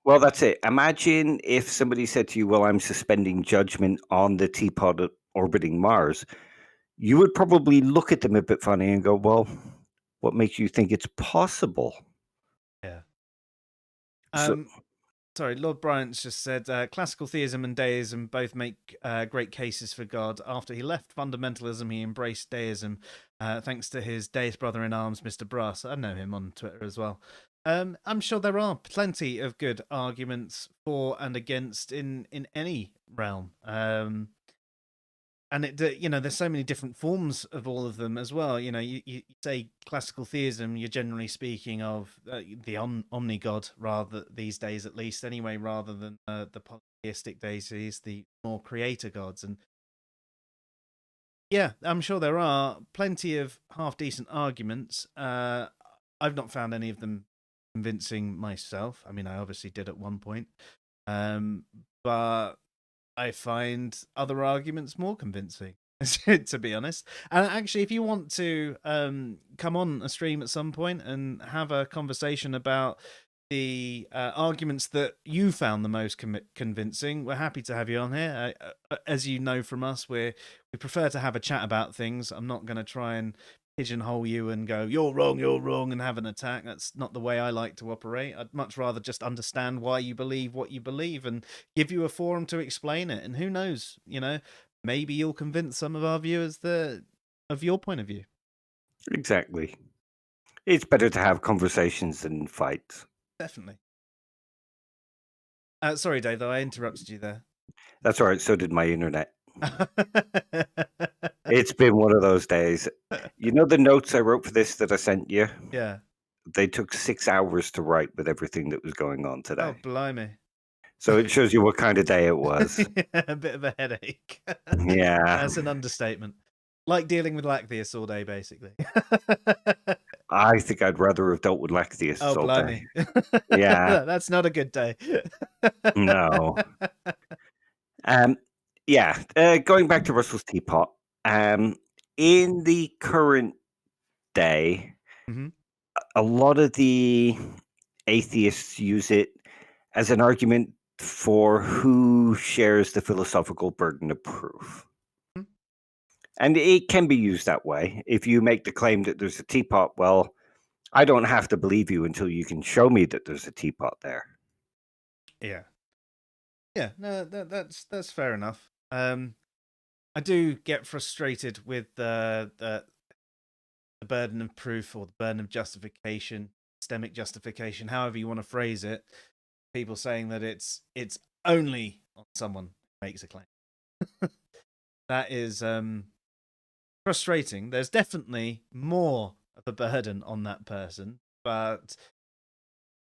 B: Well, that's it. Imagine if somebody said to you, well, I'm suspending judgment on the teapot orbiting Mars. You would probably look at them a bit funny and go, well, what makes you think it's possible?
A: Yeah.
B: So,
A: Sorry, Lord Bryant's just said classical theism and deism both make great cases for God. After he left fundamentalism, he embraced deism, thanks to his deist brother in arms, Mr. Brass. I know him on Twitter as well. I'm sure there are plenty of good arguments for and against in any realm. And there's so many different forms of all of them as well. You say classical theism, you're generally speaking of the omni-god, rather these days at least anyway, rather than the polytheistic deities, the more creator gods. And yeah, I'm sure there are plenty of half decent arguments. I've not found any of them convincing myself. I mean, I obviously did at one point, but I find other arguments more convincing, to be honest. And actually, if you want to come on a stream at some point and have a conversation about the arguments that you found the most convincing, we're happy to have you on here. As you know from us, we prefer to have a chat about things. I'm not going to try and pigeonhole you and go, you're wrong, and have an attack. That's not the way I like to operate. I'd much rather just understand why you believe what you believe and give you a forum to explain it. And who knows, maybe you'll convince some of our viewers of your point of view.
B: exactly. It's better to have conversations than fights.
A: Definitely. Sorry, Dave, though, I interrupted you there.
B: That's all right. So did my internet. It's been one of those days. You know the notes I wrote for this that I sent you?
A: Yeah.
B: They took 6 hours to write with everything that was going on
A: Oh,
B: today.
A: blimey.
B: So it shows you what kind of day it was.
A: A bit of a headache.
B: Yeah.
A: That's an understatement. Like dealing with atheists all day, basically.
B: I think I'd rather have dealt with atheists
A: Oh,
B: all
A: blimey.
B: day. Yeah.
A: That's not a good day.
B: No. Yeah. Going back to Russell's teapot. In the current day,
A: Mhm.
B: a lot of the atheists use it as an argument for who shares the philosophical burden of proof.
A: Mhm.
B: And it can be used that way. If you make the claim that there's a teapot, well, I don't have to believe you until you can show me that there's a teapot there.
A: Yeah. Yeah, no, that's fair enough. I do get frustrated with the burden of proof or the burden of justification, systemic justification, however you want to phrase it. People saying that it's only on someone who makes a claim. That is frustrating. There's definitely more of a burden on that person, but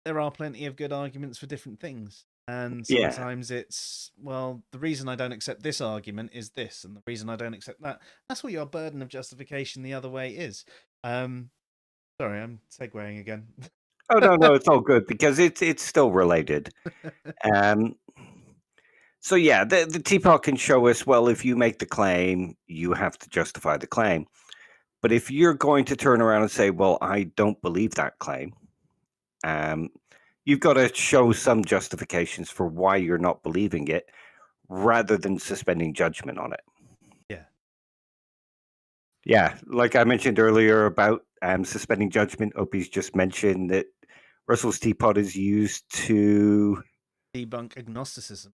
A: there are plenty of good arguments for different things. And
B: Yeah.
A: sometimes it's, well, the reason I don't accept this argument is this, and the reason I don't accept that. That's what your burden of justification the other way is. Sorry, I'm segueing again.
B: Oh no, it's all good because it's still related. So yeah, the teapot can show us, well, if you make the claim, you have to justify the claim. But if you're going to turn around and say, well, I don't believe that claim, you've got to show some justifications for why you're not believing it rather than suspending judgment on it.
A: Yeah.
B: Yeah, like I mentioned earlier about suspending judgment, Opie's just mentioned that Russell's teapot is used to
A: Debunk agnosticism.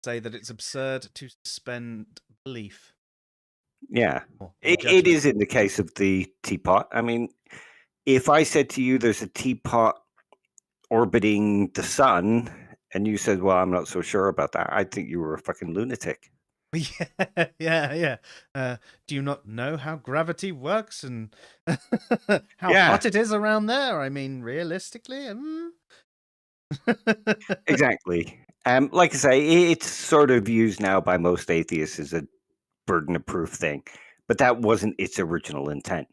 A: Say that it's absurd to suspend belief.
B: Yeah.
A: or
B: It
A: judgment.
B: is in the case of the teapot. I mean, if I said to you there's a teapot orbiting the sun, and you said, "Well, I'm not so sure about that," I think you were a fucking lunatic.
A: Yeah, yeah. Do you not know how gravity works and how
B: Yeah,
A: hot it is around there? I mean, realistically,
B: exactly. Like I say, it's sort of used now by most atheists as a burden of proof thing, but that wasn't its original intent.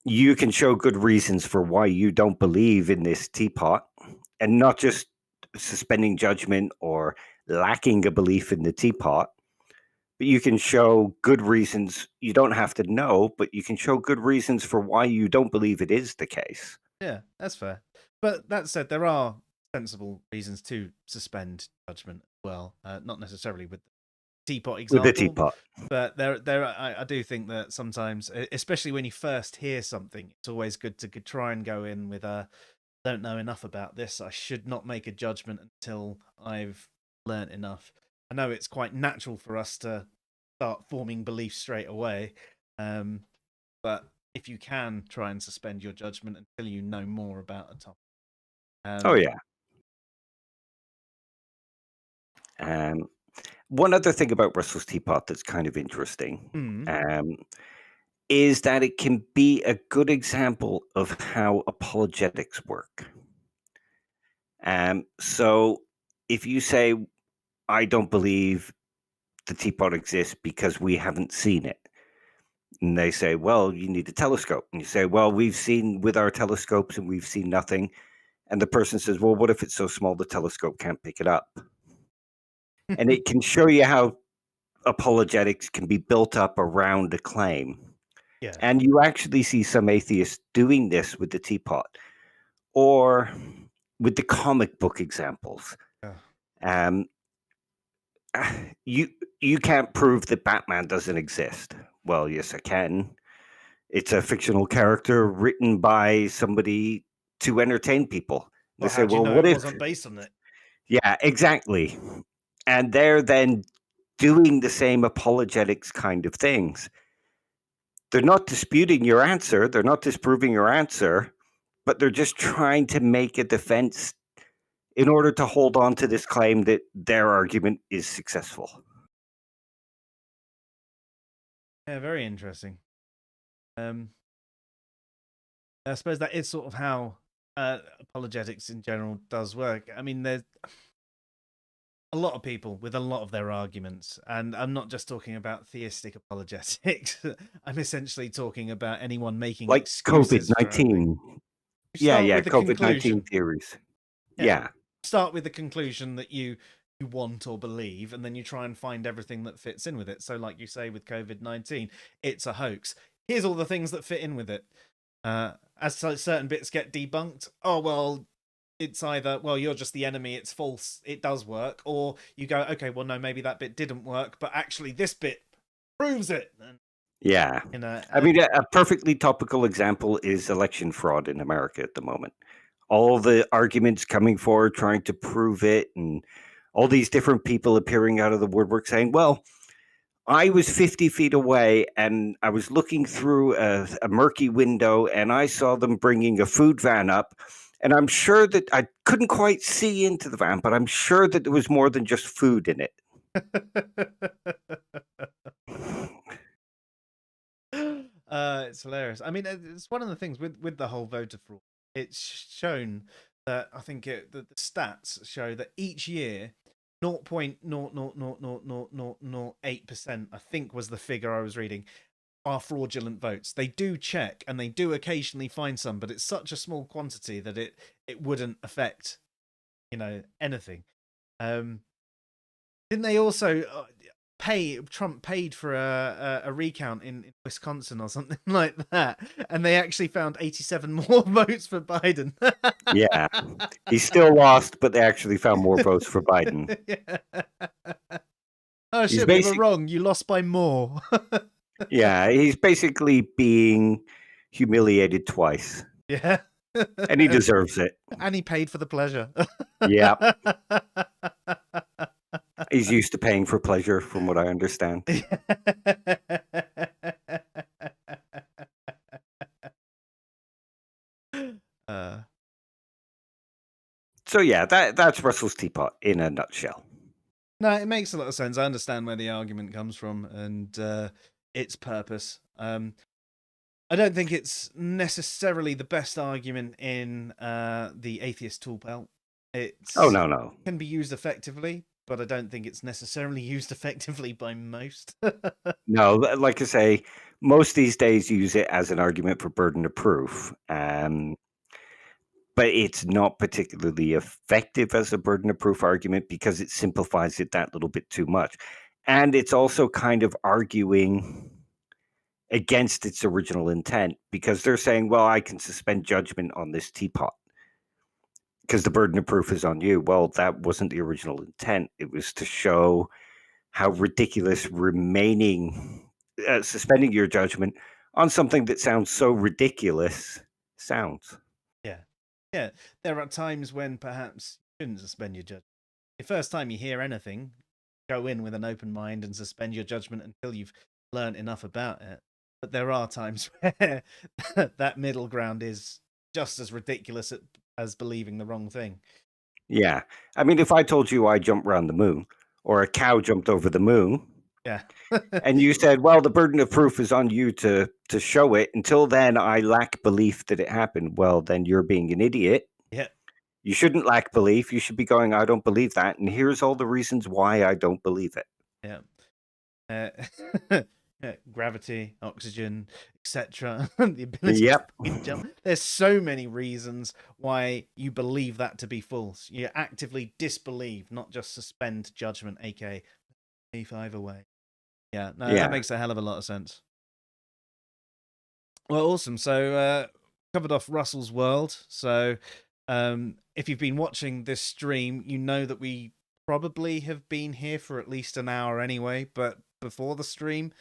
B: You can show good reasons for why you don't believe in this teapot, and not just suspending judgment or lacking a belief in the teapot, but you can show good reasons. You don't have to know, but you can show good reasons for why you don't believe it is the case.
A: yeah, that's fair. But that said, there are sensible reasons to suspend judgment as well. Not necessarily with the teapot
B: With the
A: example,
B: teapot.
A: but I do think that sometimes, especially when you first hear something, it's always good to try and go in with a don't know enough about this. I should not make a judgment until I've learnt enough. I know it's quite natural for us to start forming beliefs straight away, but if you can try and suspend your judgment until you know more about a topic.
B: Oh,
A: Um,
B: yeah. Um, One other thing about Russell's teapot that's kind of interesting
A: mm,
B: is that it can be a good example of how apologetics work. So if you say, "I don't believe the teapot exists because we haven't seen it," and they say, "Well, you need a telescope," and you say, "Well, we've seen with our telescopes and we've seen nothing," and the person says, "Well, what if it's so small the telescope can't pick it up?" And it can show you how apologetics can be built up around a claim.
A: yeah.
B: And you actually see some atheists doing this with the teapot or with the comic book examples.
A: Uh,
B: Um, you you can't prove that Batman doesn't exist. Well, yes, I can. It's a fictional character written by somebody to entertain people. They
A: well,
B: say,
A: how do you
B: well,
A: know
B: what
A: it
B: if?
A: wasn't based on it?
B: Yeah, exactly. And they're then doing the same apologetics kind of things. They're not disputing your answer, they're not disproving your answer, but they're just trying to make a defense in order to hold on to this claim that their argument is successful.
A: Yeah, very interesting. Um, I suppose that is sort of how apologetics in general does work. I mean, there's a lot of people with a lot of their arguments, and I'm not just talking about theistic apologetics. I'm essentially talking about anyone making
B: Like
A: excuses for anything.
B: COVID-19.
A: You
B: Yeah,
A: start
B: yeah,
A: with the
B: COVID-19
A: conclusion.
B: theories.
A: Yeah.
B: Yeah.
A: Start with the conclusion that you want or believe, and then you try and find everything that fits in with it. So, like you say with COVID-19, it's a hoax. Here's all the things that fit in with it. As certain bits get debunked, oh well, it's either well you're just the enemy, it's false, it does work, or you go okay, well no, maybe that bit didn't work, but actually this bit proves it. And,
B: Yeah.
A: you know,
B: I mean, a perfectly topical example is election fraud in America at the moment. All the arguments coming forward trying to prove it, and all these different people appearing out of the woodwork saying, well, I was 50 feet away and I was looking through a murky window and I saw them bringing a food van up. And I'm sure that I couldn't quite see into the van, but I'm sure that there was more than just food in it.
A: it's hilarious. I mean, it's one of the things with the whole voter fraud. It's shown that I think the stats show that each year 0.0000008%, I think was the figure I was reading, are fraudulent votes. They do check and they do occasionally find some, but it's such a small quantity that it wouldn't affect, anything. Um, didn't they also Trump paid for a recount in Wisconsin or something like that, and they actually found 87 more votes for Biden.
B: Yeah. He still lost, but they actually found more votes for Biden.
A: Yeah. Oh
B: He's
A: shit, we were
B: basic.
A: wrong. You lost by more.
B: Yeah, he's basically being humiliated twice,
A: Yeah.
B: and he deserves it.
A: And he paid for the pleasure.
B: Yeah. He's used to paying for pleasure, from what I understand. So yeah, that's Russell's Teapot in a nutshell.
A: No, it makes a lot of sense. I understand where the argument comes from and its purpose. I don't think it's necessarily the best argument in the atheist tool belt. It
B: Oh no.
A: can be used effectively, but I don't think it's necessarily used effectively by most.
B: No, like I say, most these days use it as an argument for burden of proof. But it's not particularly effective as a burden of proof argument because it simplifies it that little bit too much. And it's also kind of arguing against its original intent because they're saying, well, I can suspend judgment on this teapot because the burden of proof is on you. Well, that wasn't the original intent. It was to show how ridiculous suspending your judgment on something that sounds so ridiculous sounds.
A: Yeah. There are times when perhaps you shouldn't suspend your judgment. The first time you hear anything, go in with an open mind and suspend your judgment until you've learned enough about it. But there are times where that middle ground is just as ridiculous as believing the wrong thing.
B: Yeah. I mean, if I told you I jumped around the moon or a cow jumped over the moon,
A: Yeah.
B: and you said, well, the burden of proof is on you to show it. Until then, I lack belief that it happened. Well, then you're being an idiot.
A: Yeah.
B: You shouldn't lack belief. You should be going, I don't believe that. And here's all the reasons why I don't believe it.
A: Yeah. Gravity, oxygen, etc. The ability to jump. There's so many reasons why you believe that to be false. You actively disbelieve, not just suspend judgment, aka belief either way. Yeah, no, that makes a hell of a lot of sense. Well, awesome. So covered off Russell's world. So if you've been watching this stream, you know that we probably have been here for at least an hour anyway, but before the stream,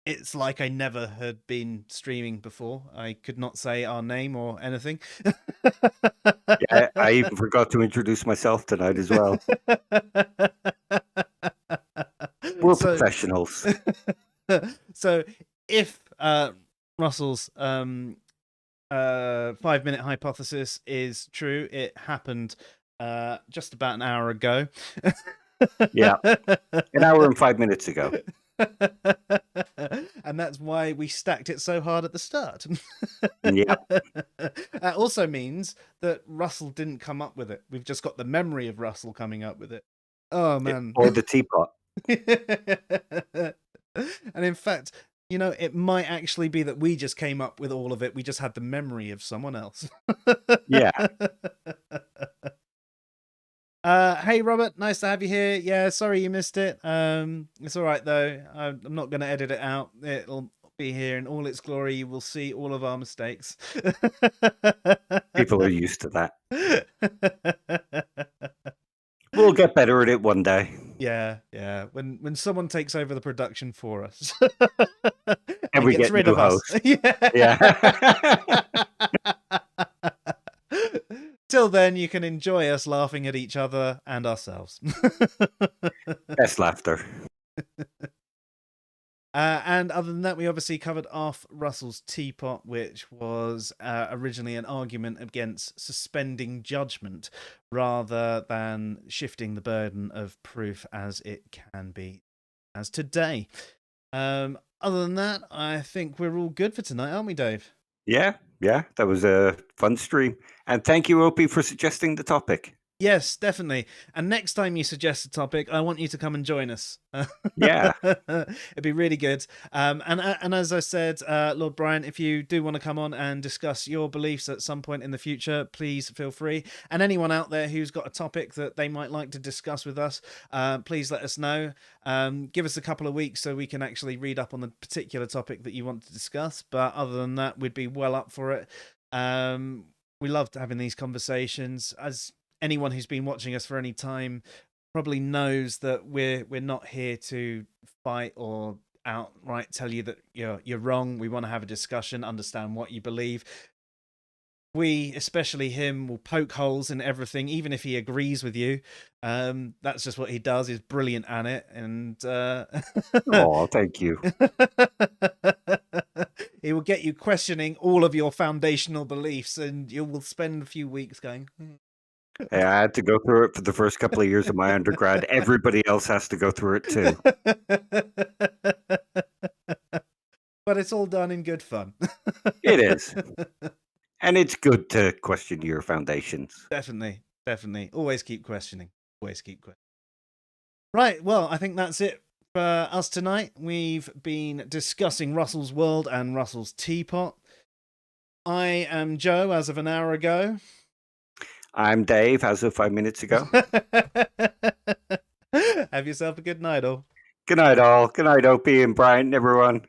A: it's like I never had been streaming before. I could not say our name or anything.
B: Yeah, I even forgot to introduce myself tonight as well. We're professionals.
A: So if Russell's 5-minute hypothesis is true, it happened just about an hour ago.
B: Yeah, an hour and 5 minutes ago.
A: And that's why we stacked it so hard at the start.
B: Yeah.
A: That also means that Russell didn't come up with it. We've just got the memory of Russell coming up with it. Oh man.
B: Or the teapot.
A: And in fact, you know, it might actually be that we just came up with all of it. We just had the memory of someone else.
B: Yeah.
A: Hey Robert, nice to have you here. Yeah, sorry you missed it. It's all right though. I'm not going to edit it out. It'll be here in all its glory. You will see all of our mistakes.
B: People are used to that. We'll get better at it one day.
A: Yeah. When someone takes over the production for us,
B: and we get rid of us. Yeah.
A: Till then, you can enjoy us laughing at each other and ourselves.
B: Best laughter.
A: And other than that, we obviously covered off Russell's Teapot, which was originally an argument against suspending judgment rather than shifting the burden of proof as it can be as today. Other than that, I think we're all good for tonight, aren't we, Dave?
B: Yeah, that was a fun stream. And thank you, Opie, for suggesting the topic.
A: Yes, definitely. And next time you suggest a topic, I want you to come and join us.
B: Yeah.
A: It'd be really good. And as I said, Lord Brian, if you do want to come on and discuss your beliefs at some point in the future, please feel free. And anyone out there who's got a topic that they might like to discuss with us, please let us know. Give us a couple of weeks so we can actually read up on the particular topic that you want to discuss. But other than that, we'd be well up for it. We loved having these conversations. As anyone who's been watching us for any time probably knows that we're not here to fight or outright tell you that you're wrong. We want to have a discussion, understand what you believe. We, especially him, will poke holes in everything, even if he agrees with you. That's just what he does. He's brilliant at it. And
B: oh, thank you.
A: He will get you questioning all of your foundational beliefs, and you will spend a few weeks going,
B: Hey, I had to go through it for the first couple of years of my undergrad. Everybody else has to go through it too.
A: But it's all done in good fun.
B: It is. And it's good to question your foundations.
A: Definitely. Always keep questioning. Right, well, I think that's it for us tonight. We've been discussing Russell's World and Russell's Teapot. I am Joe, as of an hour ago.
B: I'm Dave, as of 5 minutes ago.
A: Have yourself a good night, all.
B: Good night, all. Good night, Opie and Brian, everyone.